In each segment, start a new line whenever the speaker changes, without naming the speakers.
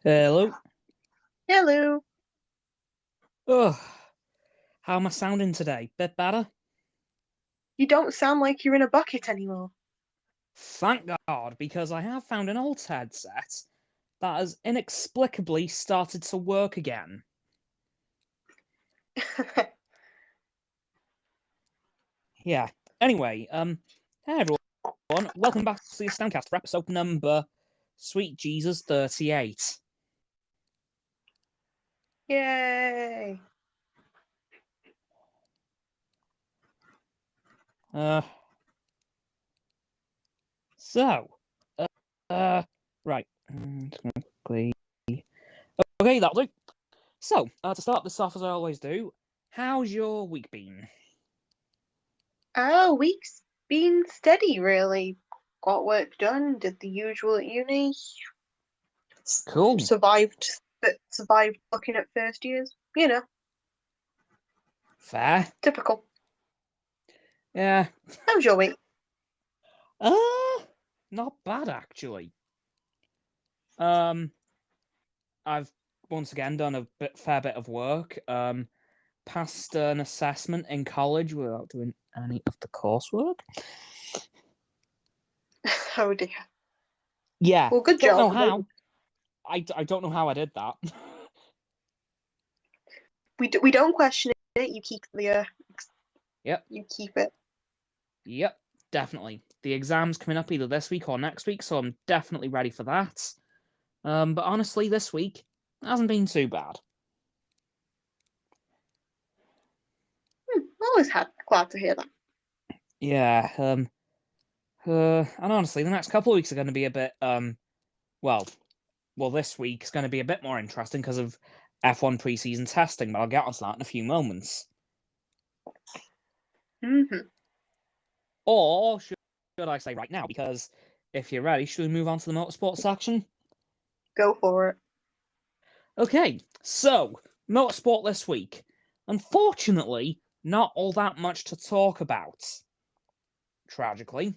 Hello.
Hello.
Oh, how am I sounding today? Bit better?
You don't sound like you're in a bucket anymore.
Thank God, because I have found an old headset that has inexplicably started to work again. Yeah. Anyway, hey everyone, welcome back to the AstoundCast for episode number Sweet Jesus 38.
Yay.
Uh, so, uh, right. Quickly. Okay, that'll do. So, to start this off as I always do, how's your week been?
Oh, week's been steady, really. Got work done, did the usual at uni,
Cool.
survived looking at first years.
Fair.
Typical.
Yeah.
How was your week?
Uh, Not bad actually. Um, I've once again done a fair bit of work. Passed an assessment in college without doing any of the coursework.
Oh dear.
Yeah,
Well, good
don't
job.
know how. I don't know how I did that.
We don't question it. You keep
Yep,
you keep it.
yep, definitely. The exam's coming up either this week or next week, so I'm definitely ready for that. But honestly, this week hasn't been too bad.
Always glad to hear that.
Yeah. And honestly, the next couple of weeks are going to be a bit well, this week is going to be a bit more interesting because of F1 preseason testing, but I'll get onto that in a few moments.
hmm
Or should I say right now? Because if you're ready, should we move on to the motorsport section?
Go for it.
Okay, so motorsport this week. Unfortunately, not all that much to talk about. Tragically,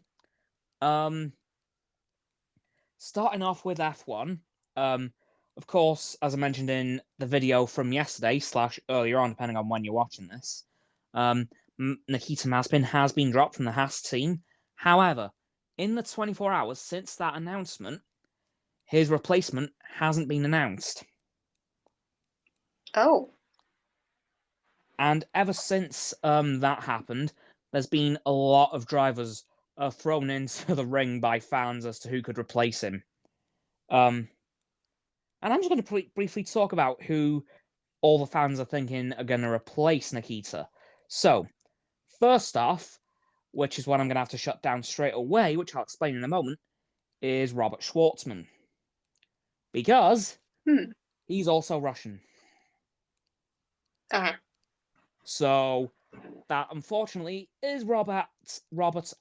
starting off with F1. Of course, as I mentioned in the video from yesterday / earlier on, depending on when you're watching this, Nikita Mazepin has been dropped from the Haas team. However, in the 24 hours since that announcement, his replacement hasn't been announced.
Oh.
And ever since that happened, there's been a lot of drivers thrown into the ring by fans as to who could replace him. And I'm just going to briefly talk about who all the fans are thinking are going to replace Nikita. So, first off, which is what I'm going to have to shut down straight away, which I'll explain in a moment, is Robert Schwartzman. Because he's also Russian.
Ah.
So, that unfortunately is Robert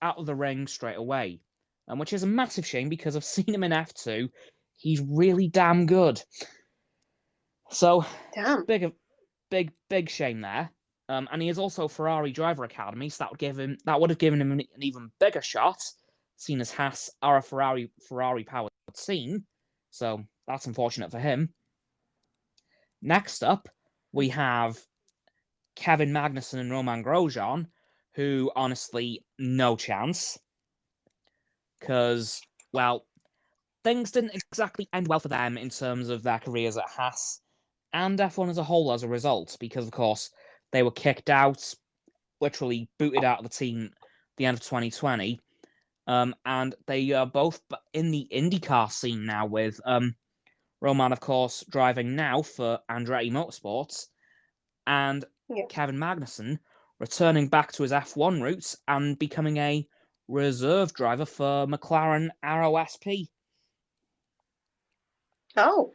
out of the ring straight away. Which is a massive shame because I've seen him in F2. He's really damn good. So,
Damn.
big shame there. And he is also Ferrari Driver Academy, so that would have given him an even bigger shot, seeing as Haas are a Ferrari powered team. So that's unfortunate for him. Next up, we have Kevin Magnussen and Roman Grosjean, who honestly no chance, because well, things didn't exactly end well for them in terms of their careers at Haas and F1 as a whole as a result, because of course they were kicked out, literally booted out of the team at the end of 2020. And they are both in the IndyCar scene now, with Roman, of course, driving now for Andretti Motorsports, and
Yeah.
Kevin Magnussen returning back to his F1 roots and becoming a reserve driver for McLaren Arrow SP.
Oh.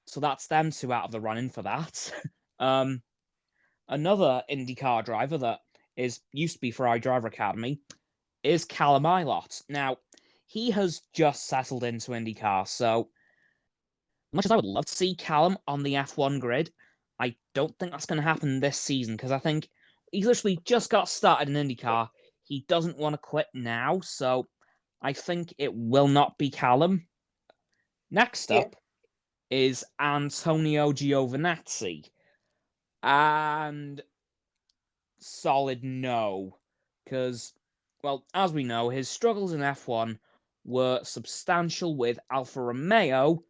So that's them two out of the running for that. Another IndyCar driver that used to be for our Driver Academy is Callum Ilott. Now, he has just settled into IndyCar, so much as I would love to see Callum on the F1 grid, I don't think that's going to happen this season, because I think he's literally just got started in IndyCar. He doesn't want to quit now, so I think it will not be Callum. Next
Yeah.
up, is Antonio Giovannazi. And solid no. Because, well, as we know, his struggles in F1 were substantial with Alfa Romeo.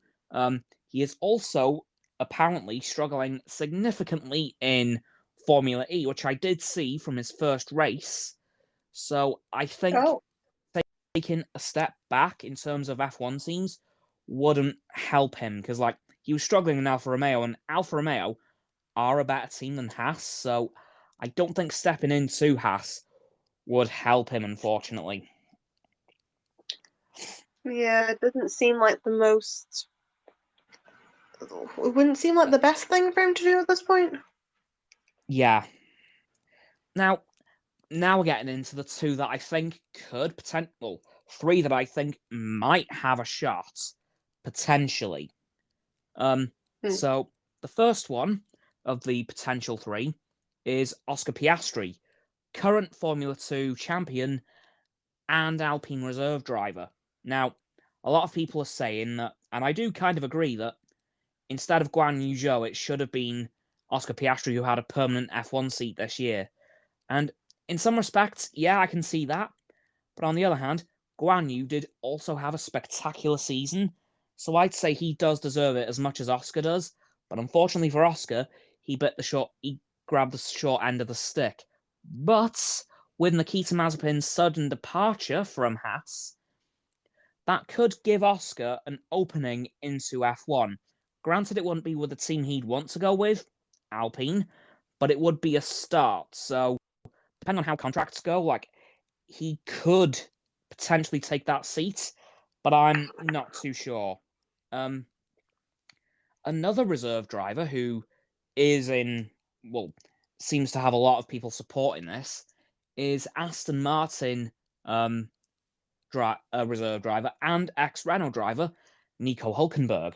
He is also apparently struggling significantly in Formula E, which I did see from his first race. So I think taking a step back in terms of F1 teams wouldn't help him, because like he was struggling in Alfa Romeo, and Alfa Romeo are a better team than Haas, so I don't think stepping into Haas would help him, unfortunately.
Yeah, it doesn't seem like the most. It wouldn't seem like the best thing for him to do at this point.
Yeah. Now we're getting into the two that I think could potentially, three that I think might have a shot, potentially. So the first one of the potential three is Oscar Piastri, current Formula 2 champion and Alpine reserve driver. Now, a lot of people are saying that, and I do kind of agree, that instead of Guan Yu Zhou, it should have been Oscar Piastri who had a permanent F1 seat this year. And in some respects, yeah, I can see that. But on the other hand, Guan Yu did also have a spectacular season, so I'd say he does deserve it as much as Oscar does. But unfortunately for Oscar, he grabbed the short end of the stick. But with Nikita Mazepin's sudden departure from Haas, that could give Oscar an opening into F1. Granted, it wouldn't be with the team he'd want to go with, Alpine, but it would be a start. So, depending on how contracts go, like, he could potentially take that seat, but I'm not too sure. Another reserve driver who seems to have a lot of people supporting this is Aston Martin reserve driver and ex-Renault driver Nico Hülkenberg.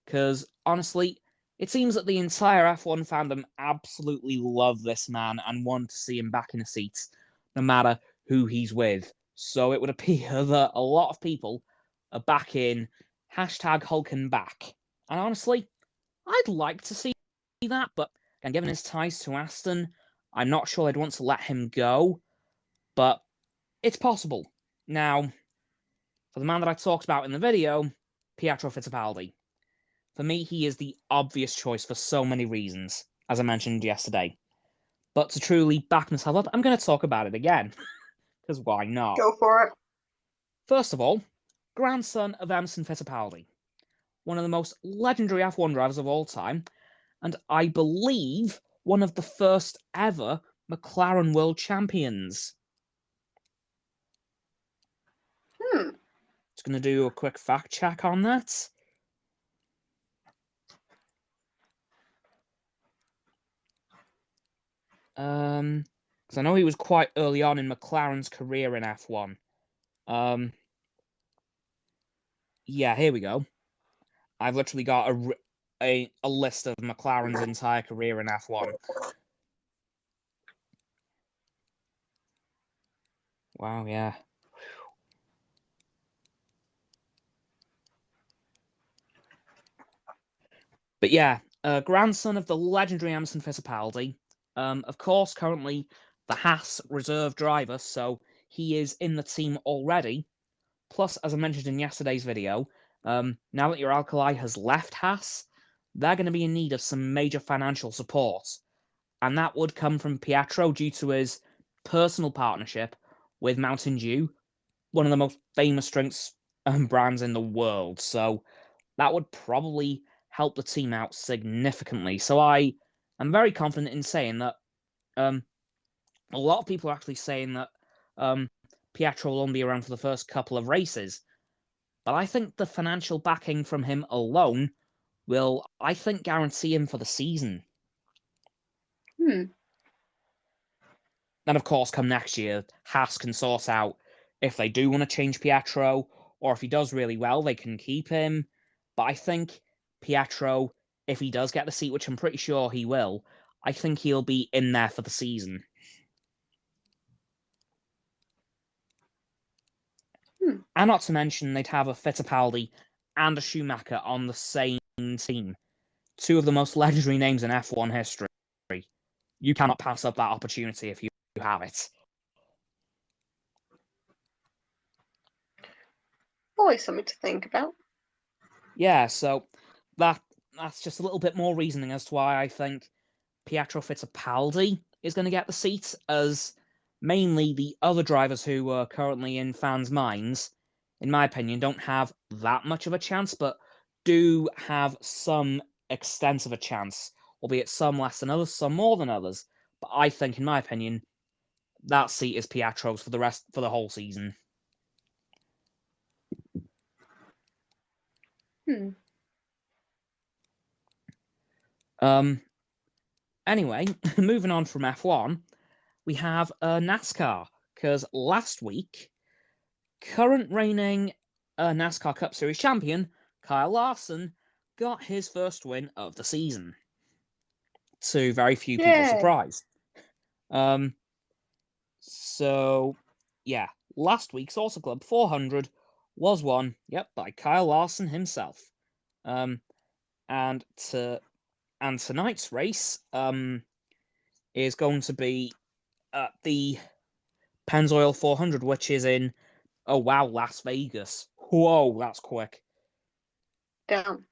Because honestly, it seems that the entire F1 fandom absolutely love this man and want to see him back in a seat, no matter who he's with. So it would appear that a lot of people are back in #HulkenBack. And honestly, I'd like to see that, but again, given his ties to Aston, I'm not sure I'd want to let him go, but it's possible. Now, for the man that I talked about in the video, Pietro Fitzpaldi. For me, he is the obvious choice for so many reasons, as I mentioned yesterday. But to truly back myself up, I'm going to talk about it again. Because why not?
Go for it.
First of all, grandson of Emerson Fittipaldi, one of the most legendary F1 drivers of all time, and I believe one of the first ever McLaren world champions. Just going to do a quick fact check on that. Because I know he was quite early on in McLaren's career in F1. Yeah, here we go. I've literally got a list of McLaren's entire career in F1. Wow, yeah. But yeah, grandson of the legendary Emerson Fittipaldi. Of course, currently the Haas reserve driver, so he is in the team already. Plus, as I mentioned in yesterday's video, now that your Alkali has left Haas, they're going to be in need of some major financial support. And that would come from Pietro due to his personal partnership with Mountain Dew, one of the most famous drinks brands in the world. So that would probably help the team out significantly. So I am very confident in saying that a lot of people are actually saying that Pietro will only be around for the first couple of races. But I think the financial backing from him alone will, I think, guarantee him for the season. And of course, come next year, Haas can sort out if they do want to change Pietro, or if he does really well, they can keep him. But I think Pietro, if he does get the seat, which I'm pretty sure he will, I think he'll be in there for the season. And not to mention, they'd have a Fittipaldi and a Schumacher on the same team. Two of the most legendary names in F1 history. You cannot pass up that opportunity if you have it.
Always something to think about.
Yeah, so that's just a little bit more reasoning as to why I think Pietro Fitzpaldi is going to get the seat, as mainly the other drivers who are currently in fans' minds, in my opinion, don't have that much of a chance, but do have some extensive a chance, albeit some less than others, some more than others. But I think, in my opinion, that seat is Pietro's for the whole season. Anyway, moving on from F1, we have NASCAR, because last week, current reigning NASCAR Cup Series champion Kyle Larson got his first win of the season, to very few people's surprise. So, yeah, last week's Auto Club 400 was won, by Kyle Larson himself. And tonight's race is going to be the Pennzoil 400, which is in, Las Vegas. Whoa, that's quick.
Damn.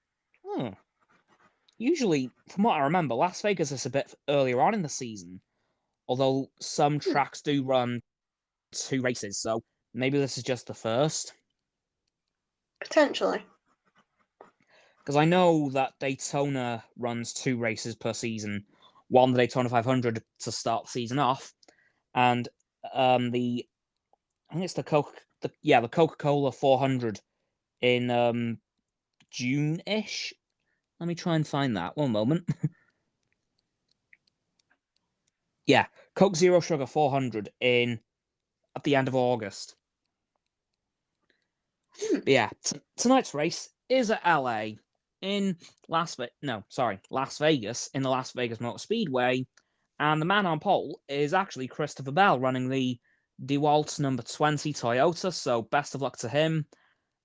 Usually, from what I remember, Las Vegas is a bit earlier on in the season, although some tracks do run 2 races, so maybe this is just the first.
Potentially.
Because I know that Daytona runs 2 races per season, one the Daytona 500 to start the season off, and I think it's the Coca-Cola 400 in June-ish. Let me try and find that. One moment. Yeah, Coke Zero Sugar 400 at the end of August. But yeah, tonight's race is at LA in Las Vegas in the Las Vegas Motor Speedway, and the man on pole is actually Christopher Bell running the DeWalt number 20 Toyota, so best of luck to him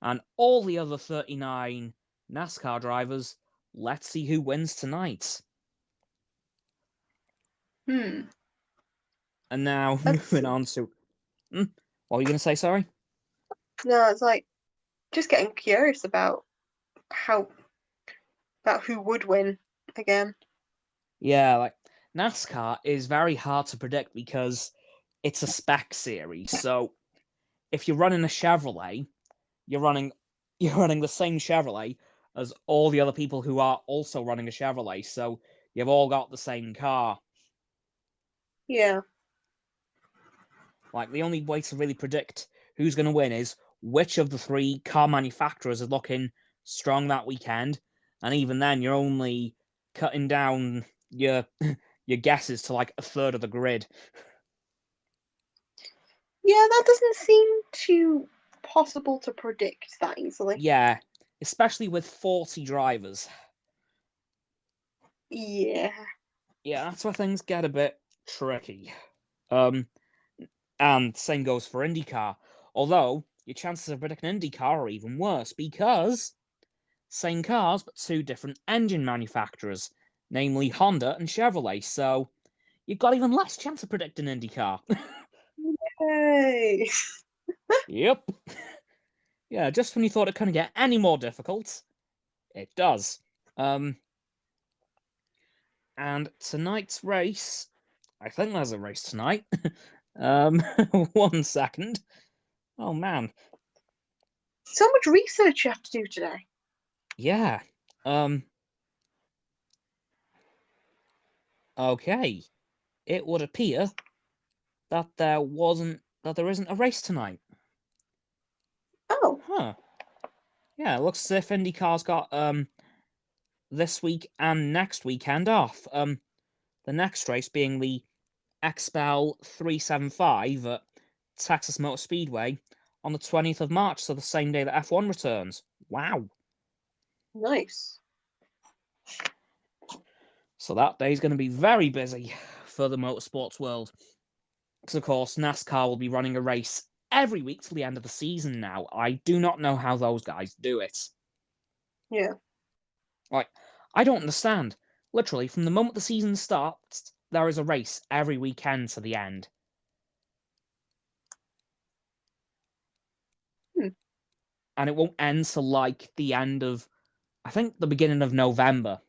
and all the other 39 NASCAR drivers. Let's see who wins tonight. And now moving on to what were you going to say? Sorry.
No, it's like just getting curious about who would win again.
Yeah, like NASCAR is very hard to predict because it's a spec series. So if you're running a Chevrolet, you're running the same Chevrolet as all the other people who are also running a Chevrolet. So you've all got the same car.
Yeah.
Like the only way to really predict who's going to win is which of the 3 car manufacturers are looking strong that weekend, and even then, you're only cutting down your guesses to like a third of the grid.
Yeah, that doesn't seem too possible to predict that easily.
Yeah, especially with 40 drivers.
Yeah.
Yeah, that's where things get a bit tricky. And same goes for IndyCar. Although your chances of predicting IndyCar are even worse because same cars but 2 different engine manufacturers, namely Honda and Chevrolet. So you've got even less chance of predicting IndyCar.
Yay!
Yep. Yeah, just when you thought it couldn't get any more difficult, it does. And tonight's race, I think there's a race tonight. 1 second. Oh man.
So much research you have to do today.
Yeah. Okay. It would appear that there isn't a race tonight.
Oh.
Huh. Yeah, it looks as if IndyCar's got this week and next weekend off. The next race being the XPEL 375 at Texas Motor Speedway on the 20th of March, so the same day that F1 returns. Wow.
Nice.
So that day is going to be very busy for the motorsports world. Because, of course, NASCAR will be running a race every week till the end of the season now. I do not know how those guys do it.
Yeah.
Like, I don't understand. Literally, from the moment the season starts, there is a race every weekend to the end. And it won't end till, like, the end of, I think, the beginning of November.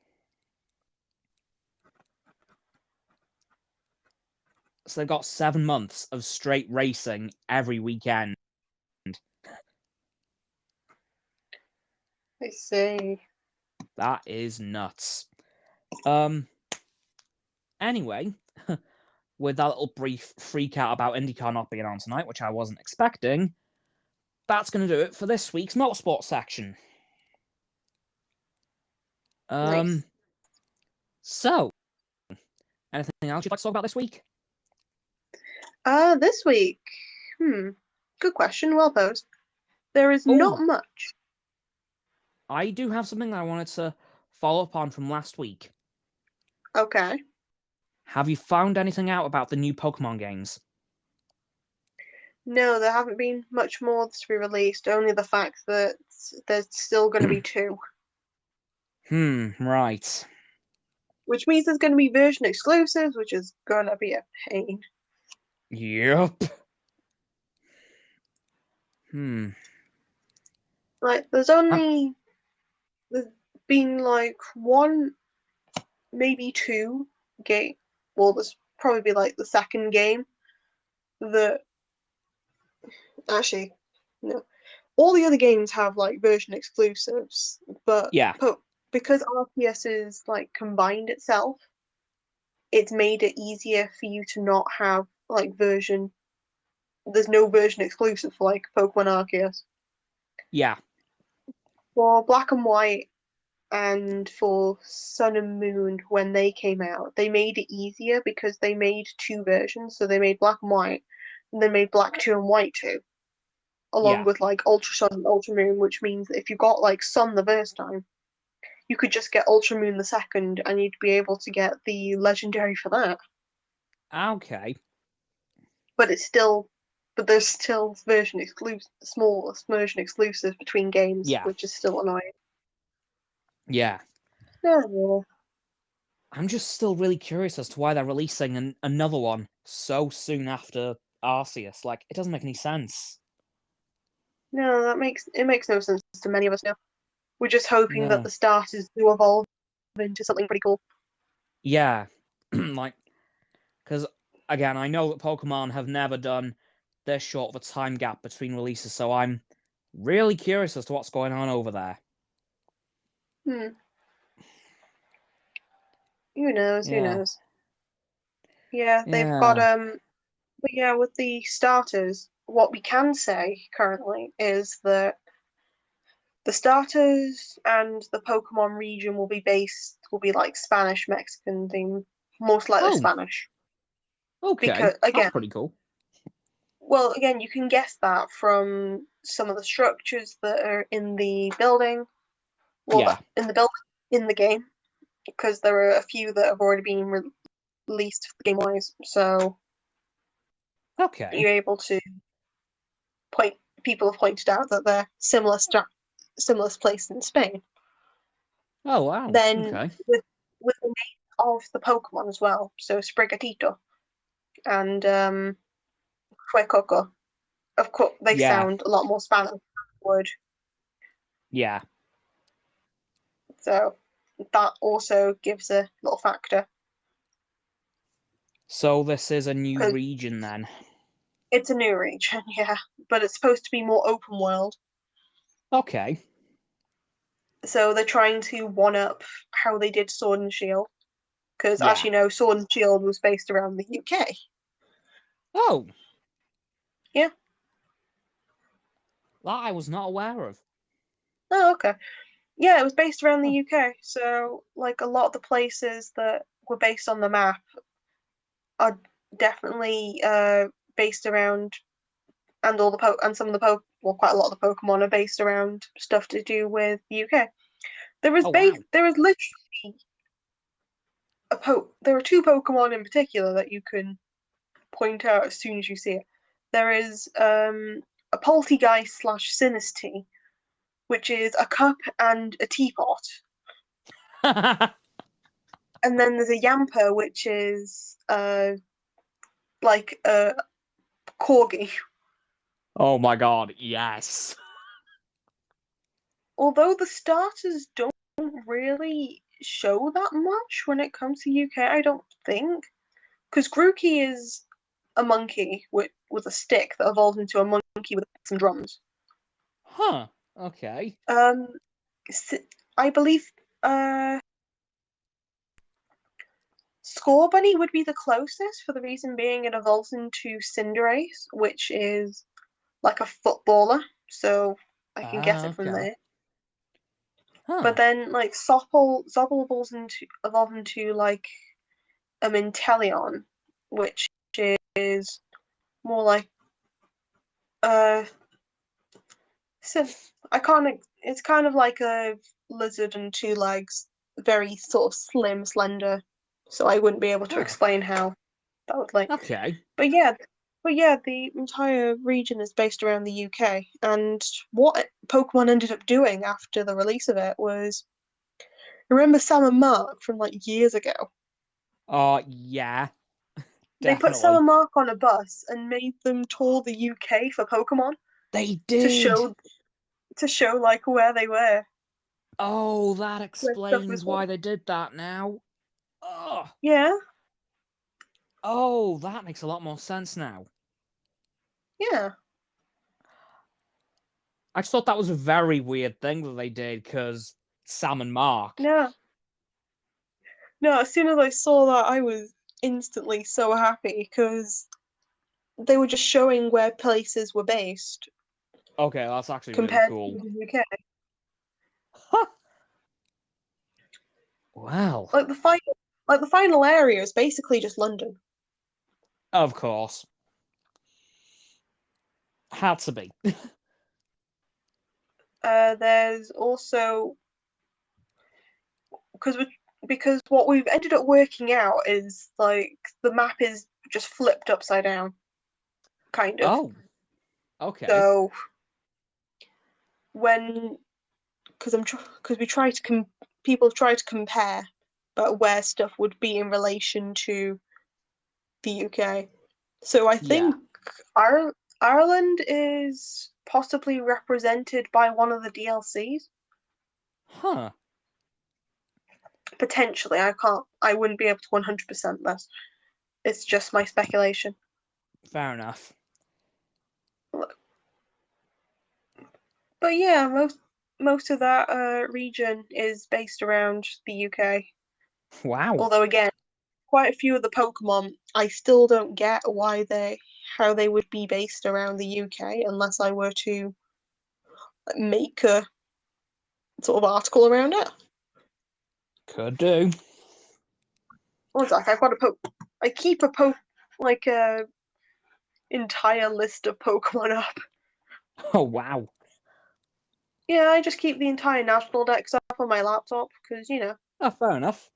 So they've got 7 months of straight racing every weekend.
I see.
That is nuts. Anyway, with that little brief freak out about IndyCar not being on tonight, which I wasn't expecting, that's going to do it for this week's motorsport section.
Nice.
So, anything else you'd like to talk about this week?
This week, good question. Well posed. There is not
Oh,
much.
I do have something that I wanted to follow up on from last week.
Okay.
Have you found anything out about the new Pokemon games?
No, there haven't been much more to be released. Only the fact that there's still going to be 2,
Right.
which means there's going to be version exclusives, which is going to be a pain.
Yep.
Like, there's been like 1, maybe 2 game. Well, there's probably like the second game that actually no. All the other games have like version exclusives, but
Yeah.
because RTS is like combined itself, it's made it easier for you to not have like version. There's no version exclusive for like Pokemon Arceus.
Yeah.
For Black and White and for Sun and Moon, when they came out, they made it easier because they made 2 versions. So they made Black and White, and they made Black 2 and White 2, along
Yeah.
with like Ultra Sun and Ultra Moon, which means that if you got like Sun the first time, you could just get Ultra Moon the second, and you'd be able to get the legendary for that.
Okay.
But there's still version exclusive, small version exclusives between games,
Yeah.
which is still annoying.
Yeah.
Yeah.
I'm just still really curious as to why they're releasing another one so soon after Arceus. Like, it doesn't make any sense.
No, it makes no sense to many of us now. We're just hoping that
No.
the starters do evolve into something pretty cool.
Yeah. Like, because, again, I know that Pokemon have never done this short of a time gap between releases, so I'm really curious as to what's going on over there.
Hmm. Who knows? Who
Yeah.
knows? Yeah, they've got
Yeah.
But yeah, with the starters, what we can say currently is that the starters and the Pokemon region will be like Spanish Mexican theme, most likely
Oh,
Spanish.
okay.
Because
That's pretty cool.
again, you can guess that from some of the structures that are in the building. Well,
Yeah.
in the building in the game, because there are a few that have already been released game wise. So
Okay.
you're able to point. People have pointed out that they're similar place in Spain.
Oh, wow.
Then
Okay.
with the name of the Pokemon as well, so Sprigatito and Fuecoco. Of course, they
Yeah.
sound a lot more Spanish than the word,
Yeah.
so that also gives a little factor
So this is a new
because
region then.
it's a new region, yeah, but it's supposed to be more open world.
Okay.
So they're trying to one up how they did Sword and Shield, because as
Yeah.
you know, Sword and Shield was based around the UK.
Oh,
Yeah.
that I was not aware of.
Oh, okay. Yeah, it was based around the
Oh,
UK. So, like, a lot of the places that were based on the map are definitely based around, and and some of well, quite a lot of the Pokemon are based around stuff to do with the UK.
oh wow.
There is literally there are 2 Pokemon in particular that you can point out as soon as you see it. There is a Poltegeist / Sinistea, which is a cup and a teapot. And then there's a Yamper, which is like a corgi.
Oh my god, yes.
Although the starters don't really show that much when it comes to UK, I don't think. Because Grookey is a monkey with a stick that evolves into a monkey with some drums.
Huh. Okay.
I believe Score Bunny would be the closest, for the reason being it evolves into Cinderace, which is like a footballer, so I can guess it from
Okay.
there.
Huh.
But then like Zoppel evolves into like a Minteleon, which is more like so it's kind of like a lizard and two legs, very sort of slim, slender. So I wouldn't be able to
Huh.
explain how that would like.
Okay.
But yeah, the entire region is based around the UK. And what Pokemon ended up doing after the release of it was, remember Sam and Mark from like years ago?
Oh, yeah.
They put Sam
Definitely.
and Mark on a bus and made them tour the UK for Pokemon
They
to
did.
show like where they were,
Oh, that
where stuff was.
explains why they did that now. Oh.
Yeah,
Oh, that makes a lot more sense now.
yeah.
I just thought that was a very weird thing that they did because Sam and Mark.
No, no. As soon as I saw that, I was instantly so happy because they were just showing where places were based
Okay, that's actually really
compared to
cool.
the UK.
Well,
Like the final area is basically just London.
of course. Had to be.
There's also because because what we've ended up working out is like the map is just flipped upside down, kind of.
Oh, okay.
So when because we try to people try to compare where stuff would be in relation to the UK. So I
Yeah.
think Ireland is possibly represented by one of the DLCs.
Huh.
Potentially, I wouldn't be able to 100% this. It's just my speculation.
Fair enough.
But yeah, most of that region is based around the UK.
Wow.
Although again, quite a few of the Pokemon I still don't get how they would be based around the UK unless I were to make a sort of article around it.
Could do.
What's that? I keep like a entire list of Pokemon up.
Oh, wow.
Yeah, I just keep the entire national dex up on my laptop because
Oh, fair enough.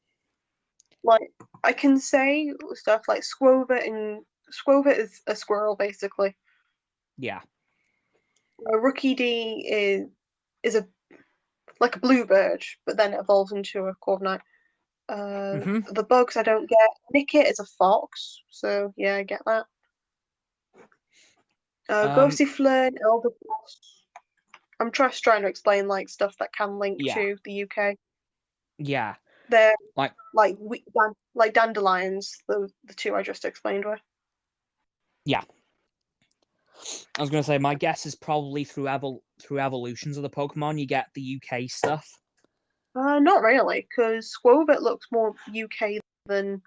like I can say stuff like Squovit is a squirrel basically.
Yeah.
A Rookie D is a like a bluebird, but then it evolves into a Corviknight.
Mm-hmm.
The bugs I don't get. Nickit is a fox, so yeah, I get that.
Um,
Ghosty Flynn, Elderboss. I'm just trying to explain like stuff that can link
yeah.
to the UK.
Yeah.
They're
Like,
like dandelions, the two I just explained were.
yeah. I was gonna say my guess is probably through evolutions of the Pokemon you get the UK stuff.
Not really, because Squovit looks more UK than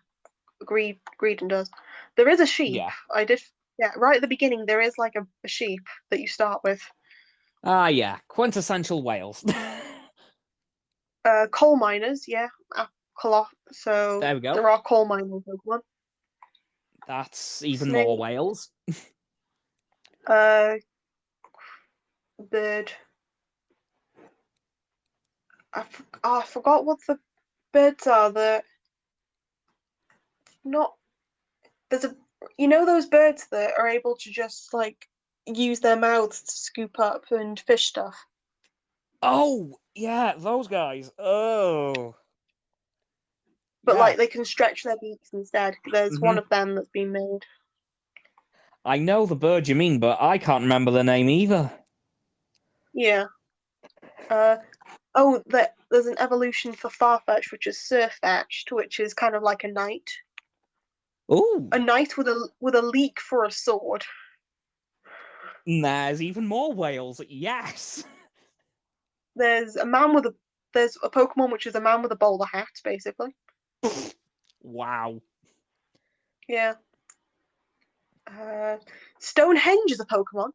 Greedon does. There is a sheep.
Yeah.
Yeah, right at the beginning there is like a sheep that you start with.
Ah, yeah. Quintessential Wales.
Coal miners, yeah. So
There we go.
there are coal miners Pokemon.
That's even more
Snake,
Wales.
uh, bird. I forgot what the birds are. The not there's a those birds that are able to just like use their mouths to scoop up and fish stuff.
Oh, yeah, those guys. Oh,
But
yeah.
like they can stretch their beaks instead. There's one of them that's been made.
I know the bird you mean, but I can't remember the name either.
Yeah. Oh, there's an evolution for Farfetch'd, which is Surfetched, which is kind of like a knight.
Oh,
A knight with a leek for a sword.
there's even more whales. Yes.
There's a Pokemon which is a man with a bowler hat, basically.
Wow.
Yeah. Stonehenge is a Pokemon.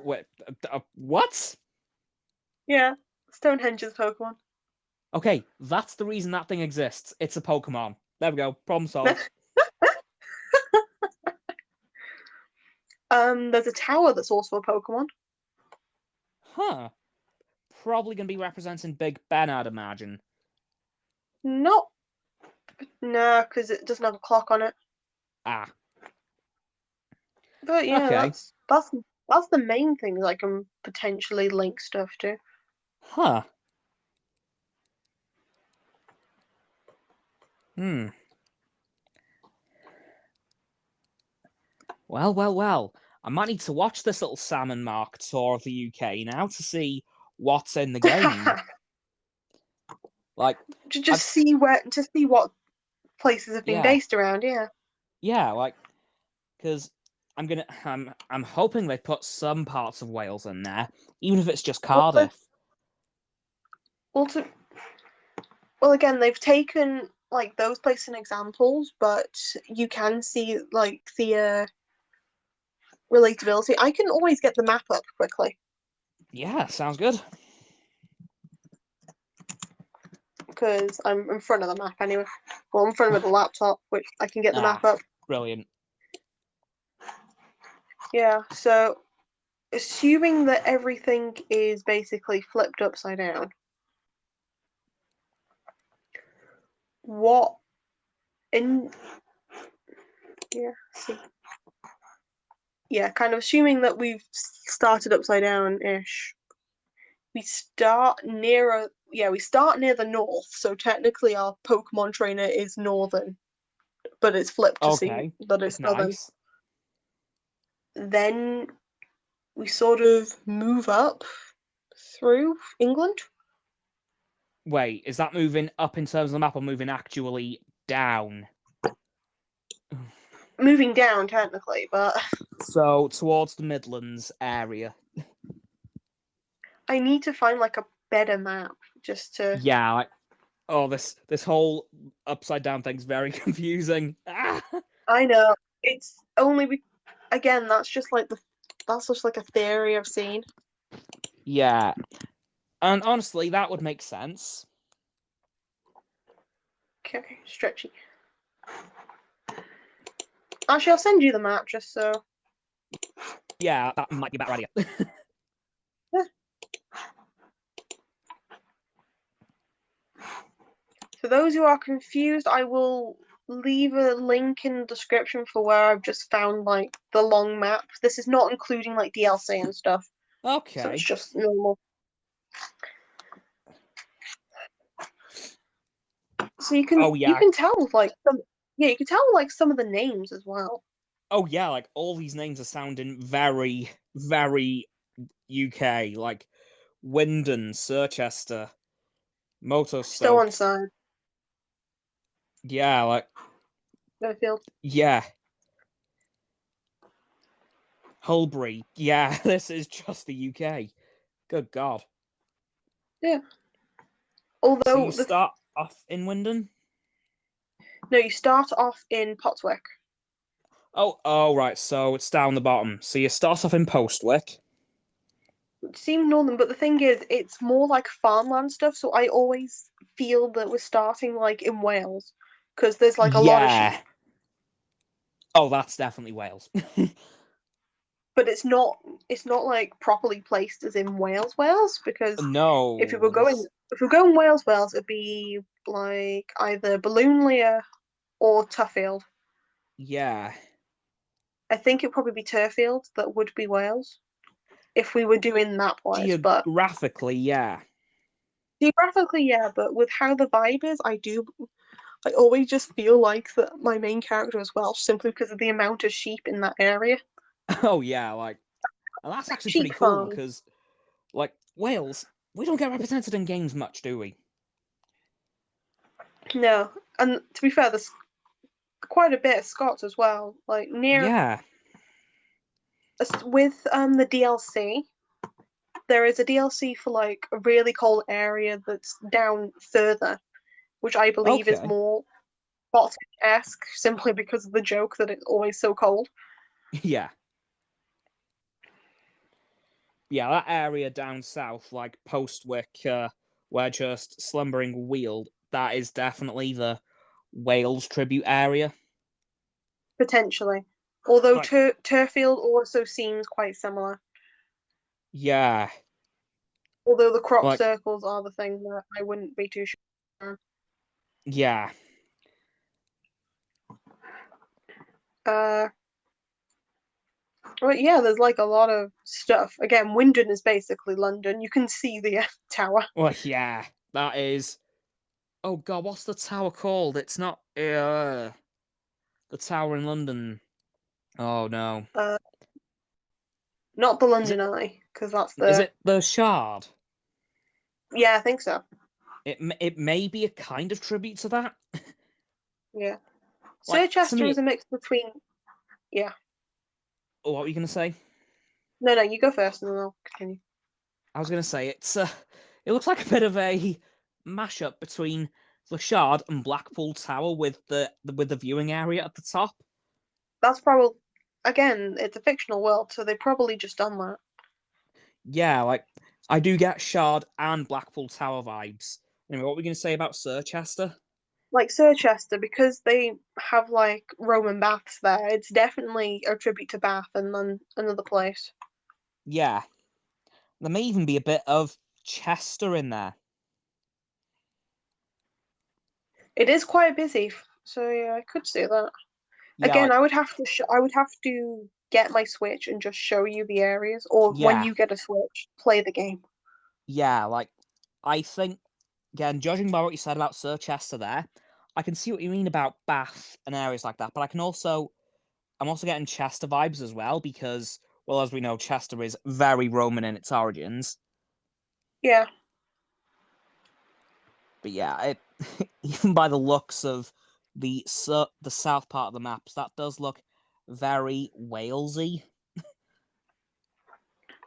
Wait, what?
Yeah, Stonehenge is a Pokemon.
Okay, that's the reason that thing exists. It's a Pokemon. There we go. Problem solved.
There's a tower that's also a Pokemon.
Huh. Probably going to be representing Big Ben, I'd imagine.
Not, no, because it doesn't have a clock on it.
Ah.
But yeah,
Okay.
that's the main things I can potentially link stuff to.
Huh. Hmm. Well. I might need to watch this little salmon mark tour of the UK now to see what's in the game. Like,
To
I've,
just see what places have been
yeah,
based around. Yeah.
like, because I'm hoping they put some parts of Wales in there, even if it's just
Also,
Cardiff.
also, well, again, they've taken like those places in examples, but you can see like the relatability. I can always get the map up quickly
Yeah, sounds good.
because I'm in front of the map anyway. Well, I'm in front of the laptop, which I can get the map up.
Brilliant.
Yeah, so assuming that everything is basically flipped upside down, what in yeah, see. Yeah, kind of assuming that we've started upside down ish. We start near the north, so technically our Pokemon trainer is northern, but it's flipped to see
Okay,
that it's southern.
nice.
Then we sort of move up through England.
Wait, is that moving up in terms of the map or moving actually down?
Moving down technically, but
So towards the Midlands area.
I need to find like a better map just to.
Yeah, like, oh, this whole upside down thing's very confusing. Ah!
I know it's only again that's just like a theory I've seen.
Yeah, and honestly, that would make sense.
Okay, stretchy. Actually, I'll send you the map just so.
Yeah, that might be a better idea.
For those who are confused, I will leave a link in the description for where I've just found like the long map. This is not including like DLC and stuff, so it's
Okay.
just normal. So you
Oh yeah.
can tell like you can tell like some of the names as well.
Oh yeah, like all these names are sounding very, very UK, like Wyndon, Circhester,
Still on
Motorstoke.
side,
Yeah, like
Fairfield.
yeah. Hulbury. Yeah, this is just the UK. Good God.
Yeah.
So you
Although
start off in Wyndon?
no, you start off in Pottswick.
Oh, right. So it's down the bottom. So you start off in Postwick.
It seemed northern, but the thing is, it's more like farmland stuff. So I always feel that we're starting like in Wales because there's like a lot of sheep.
Yeah. Oh, that's definitely Wales.
But it's not like properly placed as in Wales because
No, this.
if we're going Wales, it'd be like either Balloonlia or Tuffield.
Yeah.
I think it'd probably be Turfield that would be Wales. if we were doing map wise, but
Geographically, yeah.
geographically, yeah. But with how the vibe is, I always just feel like that my main character is Welsh simply because of the amount of sheep in that area.
Oh yeah, like, and that's actually pretty
Sheep
cool
farm.
because, like, Wales, we don't get represented in games much, do we?
No, and to be fair, there's quite a bit of Scots as well. Like near
Yeah.
with the DLC, there is a DLC for like a really cold area that's down further, which I believe is
Okay.
more Baltic-esque simply because of the joke that it's always so cold.
Yeah. Yeah, that area down south, like Postwick, where just Slumbering Weald, that is definitely the Wales tribute area.
Potentially. Although
Like,
Turfield also seems quite similar.
yeah,
Although the crop
like,
circles are the thing that I wouldn't be too sure.
yeah,
Uh, but yeah, there's like a lot of stuff. Again, Windon is basically London. You can see the tower.
well, yeah, that is. Oh God, what's the tower called? It's not the tower in London. Oh no,
Uh, not the
is it?
London Eye, because that's
Is
the.
it the Shard?
Yeah, I think so.
It may be a kind of tribute to that.
Yeah.
Like,
Sir
to
Chester
me,
is a mix between. Yeah.
oh, what were you gonna say?
No, no, you go first and then I'll continue.
I was gonna say it looks like a bit of a mashup between the Shard and Blackpool Tower with the viewing area at the top.
That's probably. Again, it's a fictional world, so they probably just done that.
Yeah, like, I do get Shard and Blackpool Tower vibes. Anyway, what were we gonna say about Chester?
Like Sir Chester, because they have like Roman baths there, it's definitely a tribute to Bath and then another place.
Yeah, there may even be a bit of Chester in there.
It is quite busy, so yeah, I could see that.
Yeah,
Again,
like,
I would have to get my Switch and just show you the areas, or when
yeah,
you get a Switch, play the game.
yeah, like, I think, again, judging by what you said about Chester there, I can see what you mean about Bath and areas like that, but I'm also getting Chester vibes as well because, well, as we know, Chester is very Roman in its origins.
Yeah.
But yeah, even by the looks of the south part of the maps, that does look very Walesy.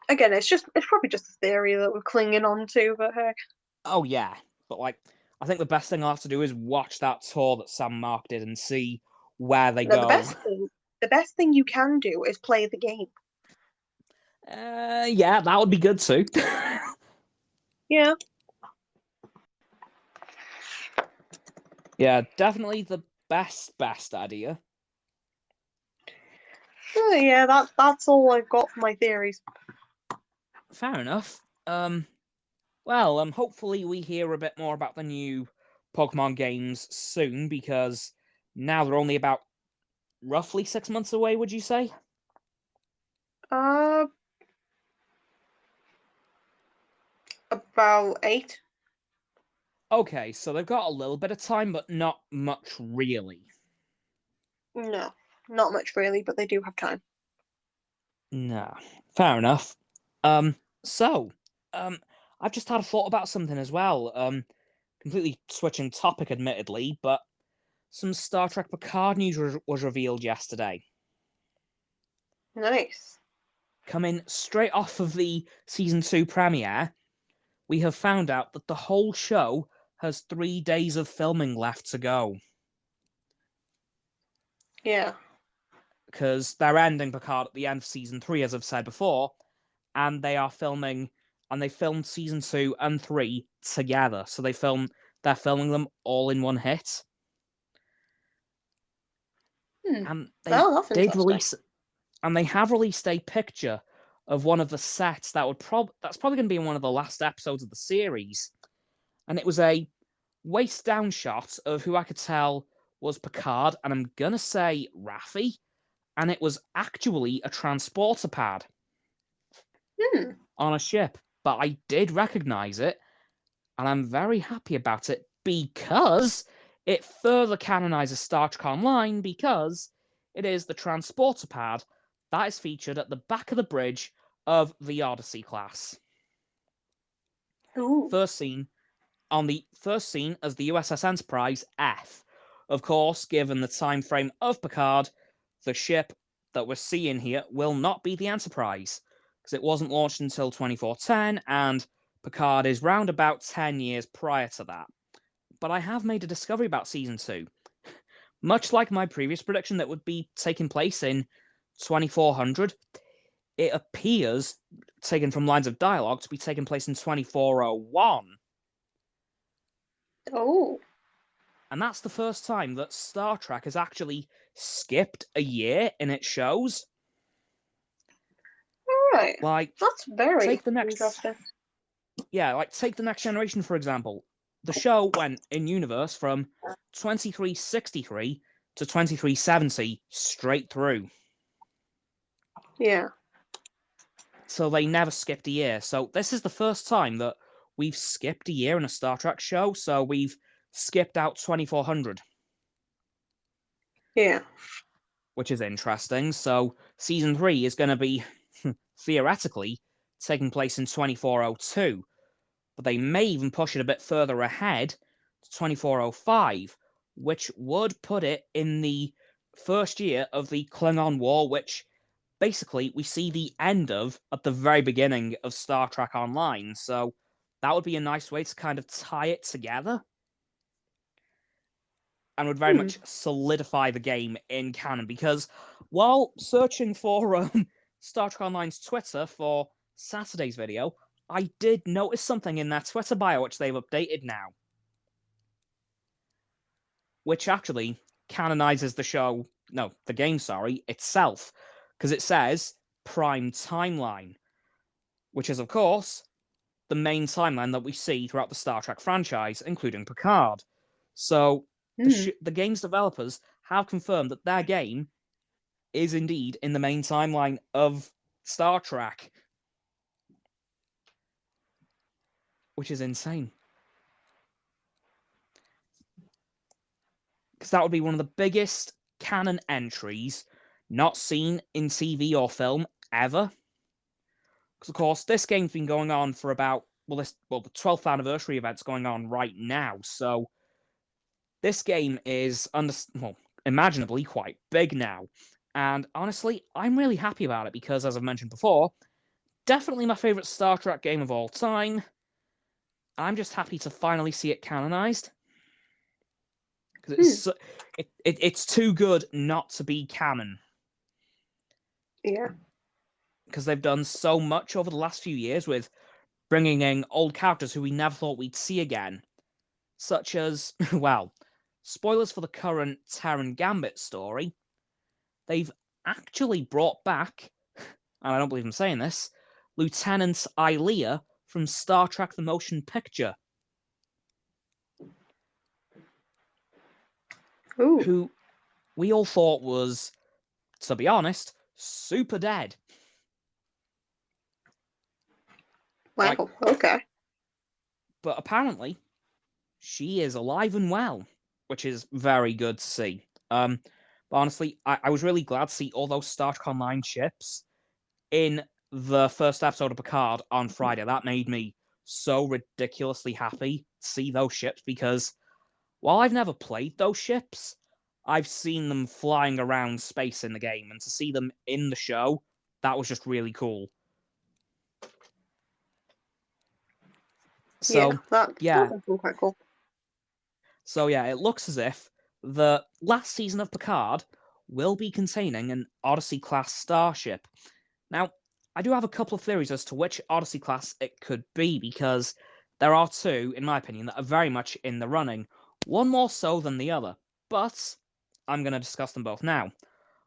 Again, it's probably just a theory that we're clinging on to, but heck.
Oh yeah, but like, I think the best thing I'll have to do is watch that tour that Sam Mark did and see where they
No,
go.
the best thing you can do is play the game.
Yeah, that would be good too.
Yeah.
Yeah, definitely the best idea.
Oh, yeah, that's all I've got for my theories.
Fair enough. Well, hopefully we hear a bit more about the new Pokemon games soon because now they're only about roughly 6 months away. Would you say?
Uh, about 8.
Okay, so they've got a little bit of time, but not much really.
No, not much really, but they do have time.
No, fair enough. Um, so, um, I've just had a thought about something as well. Completely switching topic, admittedly, but some Star Trek Picard news was revealed yesterday.
Nice.
Coming straight off of the season 2 premiere, we have found out that the whole show has 3 days of filming left to go.
Yeah.
Because they're ending Picard at the end of season 3, as I've said before, and they filmed season 2 and 3 together. So they're filming them all in one hit.
Hmm.
And they
Oh, that's
did
interesting.
release, and they have released a picture of one of the sets that's probably going to be in one of the last episodes of the series. And it was a waist down shot of who I could tell was Picard, and I'm gonna say Raffi, and it was actually a transporter pad. on a ship. But I did recognize it, and I'm very happy about it because it further canonizes Star Trek Online because it is the transporter pad that is featured at the back of the bridge of the Odyssey class.
Ooh.
First seen as the USS Enterprise F. Of course, given the time frame of Picard, the ship that we're seeing here will not be the Enterprise, because it wasn't launched until 2410, and Picard is round about 10 years prior to that. But I have made a discovery about Season 2. Much like my previous prediction that would be taking place in 2400, it appears, taken from lines of dialogue, to be taking place in 2401.
Oh.
And that's the first time that Star Trek has actually skipped a year in its shows.
Alright.
Like,
That's very
take the next...
interesting.
Yeah, like, take The Next Generation, for example. The show went in universe from 2363 to 2370 straight through.
Yeah.
So they never skipped a year. So this is the first time that we've skipped a year in a Star Trek show. So we've skipped out 2400.
Yeah.
Which is interesting. So Season 3 is going to be, theoretically, taking place in 2402. But they may even push it a bit further ahead to 2405, which would put it in the first year of the Klingon War, which basically we see the end of at the very beginning of Star Trek Online. So that would be a nice way to kind of tie it together. And would very much solidify the game in canon, because while searching for Star Trek Online's Twitter for Saturday's video, I did notice something in their Twitter bio which they've updated now, which actually canonizes the game itself, because it says Prime Timeline, which is, of course, the main timeline that we see throughout the Star Trek franchise, including Picard. So the game's developers have confirmed that their game is indeed in the main timeline of Star Trek, which is insane. Because that would be one of the biggest canon entries not seen in TV or film ever. Because, of course, this game's been going on for about, the 12th anniversary event's going on right now, so this game is, imaginably quite big now. And honestly, I'm really happy about it because, as I've mentioned before, definitely my favourite Star Trek game of all time. I'm just happy to finally see it canonized. Because it's too good not to be canon.
Yeah.
Because they've done so much over the last few years with bringing in old characters who we never thought we'd see again. Such as, well, spoilers for the current Terran Gambit story. They've actually brought back, and I don't believe I'm saying this, Lieutenant Ilea from Star Trek the Motion Picture.
Ooh.
Who we all thought was, to be honest, super dead.
Wow, okay.
But apparently, she is alive and well, which is very good to see. But honestly, I was really glad to see all those Star Trek Online ships in the first episode of Picard on Friday. That made me so ridiculously happy to see those ships, because while I've never played those ships, I've seen them flying around space in the game, and to see them in the show, that was just really cool. So,
that's quite cool.
So yeah, it looks as if the last season of Picard will be containing an Odyssey-class starship. Now, I do have a couple of theories as to which Odyssey class it could be, because there are two, in my opinion, that are very much in the running. One more so than the other, but I'm going to discuss them both now.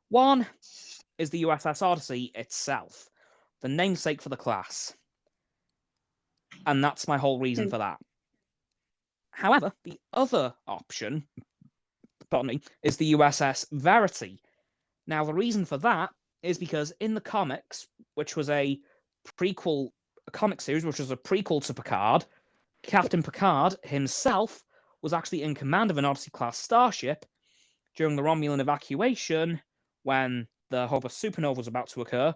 One is the USS Odyssey itself, the namesake for the class. And that's my whole reason for that. However, the other option, is the USS Verity. Now, the reason for that is because in the comics, which was a prequel comic series, which was a prequel to Picard, Captain Picard himself was actually in command of an Odyssey-class starship during the Romulan evacuation when the hope of supernova was about to occur,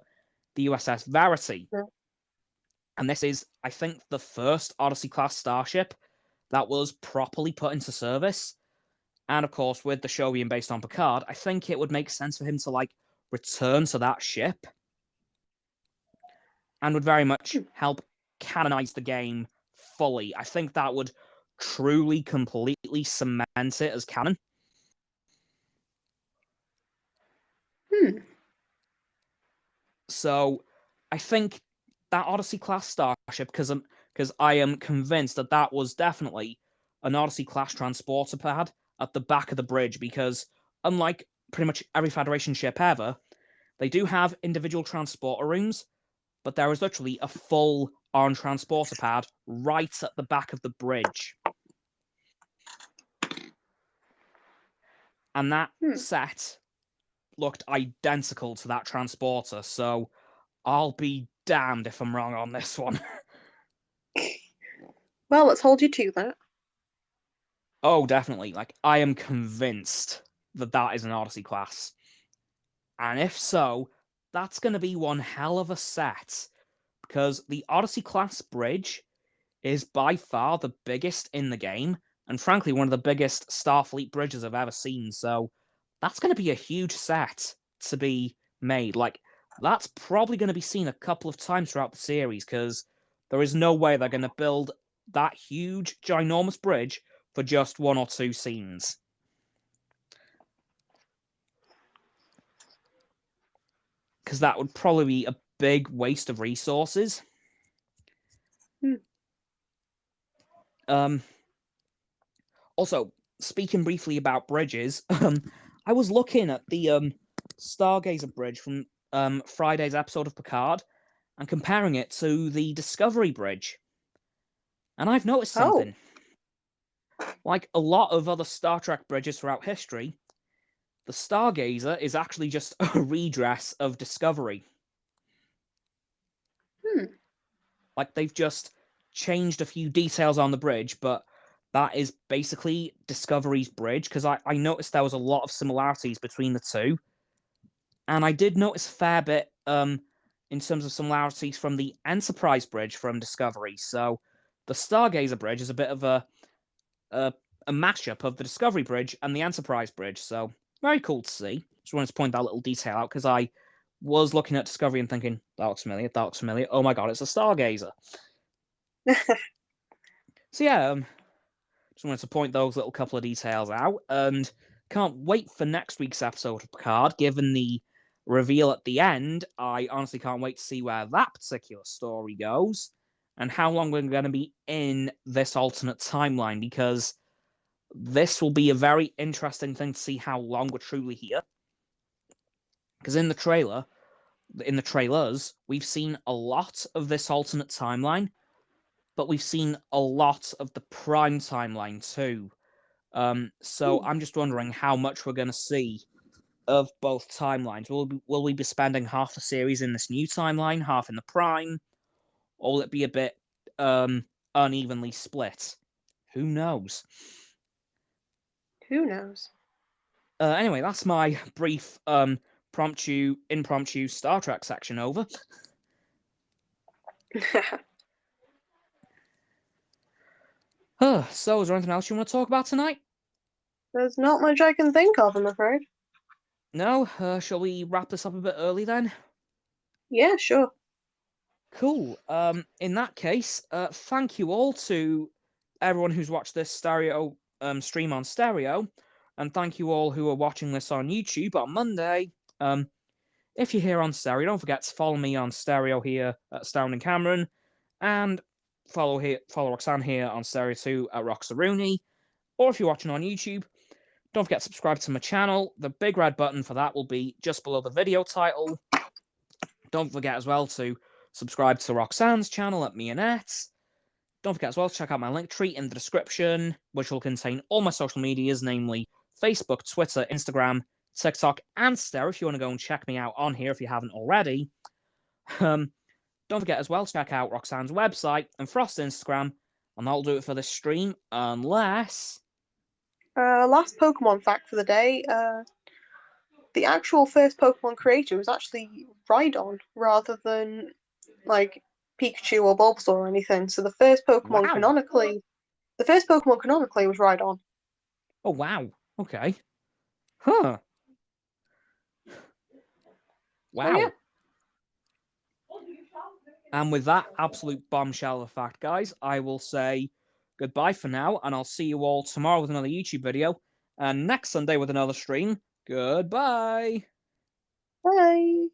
the USS Verity.
Yeah.
And this is, I think, the first Odyssey-class starship that was properly put into service. And of course, with the show being based on Picard, I think it would make sense for him to return to that ship, and would very much help canonize the game fully. I think that would truly, completely cement it as canon. So I think that Odyssey-class starship, because I am convinced that that was definitely an Odyssey-class transporter pad at the back of the bridge, because unlike pretty much every Federation ship ever, they do have individual transporter rooms, but there is literally a full-on transporter pad right at the back of the bridge. And that set looked identical to that transporter, so I'll be damned if I'm wrong on this one.
Well, let's hold you to that.
Oh, definitely. I am convinced that that is an Odyssey class. And if so, that's going to be one hell of a set, because the Odyssey class bridge is by far the biggest in the game, and frankly, one of the biggest Starfleet bridges I've ever seen. So that's going to be a huge set to be made. That's probably going to be seen a couple of times throughout the series, because there is no way they're going to build that huge, ginormous bridge for just one or two scenes. Because that would probably be a big waste of resources. Also, speaking briefly about bridges, I was looking at the Stargazer bridge from Friday's episode of Picard and comparing it to the Discovery bridge. And I've noticed something. Like a lot of other Star Trek bridges throughout history, the Stargazer is actually just a redress of Discovery. They've just changed a few details on the bridge, but that is basically Discovery's bridge, because I noticed there was a lot of similarities between the two. And I did notice a fair bit in terms of similarities from the Enterprise bridge from Discovery. So the Stargazer bridge is a bit of a mashup of the Discovery bridge and the Enterprise bridge. So very cool to see. Just wanted to point that little detail out, because I was looking at Discovery and thinking, that looks familiar, that looks familiar. Oh my god, it's a Stargazer. So yeah, just wanted to point those little couple of details out, and can't wait for next week's episode of Picard, given the reveal at the end. I honestly can't wait to see where that particular story goes, and how long we're going to be in this alternate timeline, because this will be a very interesting thing to see how long we're truly here. Because in the trailers, we've seen a lot of this alternate timeline, but we've seen a lot of the Prime timeline too. So I'm just wondering how much we're going to see of both timelines. Will we be spending half the series in this new timeline, half in the Prime, or will it be a bit unevenly split? Who knows?
Who knows?
Anyway, that's my brief impromptu Star Trek section over. So, is there anything else you want to talk about tonight?
There's not much I can think of, I'm afraid.
No? Shall we wrap this up a bit early then?
Yeah, sure.
Cool. In that case, thank you all to everyone who's watched this stereo stream on stereo, and thank you all who are watching this on YouTube on Monday. If you're here on stereo, don't forget to follow me on stereo here at Astounding Cameron, and follow Roxanne here on stereo too at Roxo. Or if you're watching on YouTube, don't forget to subscribe to my channel. The big red button for that will be just below the video title. Don't forget as well to subscribe to Roxanne's channel at Mionette. Don't forget as well to check out my link tree in the description, which will contain all my social medias, namely Facebook, Twitter, Instagram, TikTok, and Stereo, if you want to go and check me out on here if you haven't already. don't forget as well to check out Roxanne's website and Frost's Instagram, and that'll do it for this stream, unless...
Last Pokemon fact for the day. The actual first Pokemon creator was actually Rhydon rather than like Pikachu or Bulbasaur or anything. So the first Pokemon
Wow.
canonically was Rhydon.
Oh, wow. Okay. Huh. Wow.
So, yeah.
And with that absolute bombshell of fact, guys, I will say goodbye for now, and I'll see you all tomorrow with another YouTube video, and next Sunday with another stream. Goodbye.
Bye.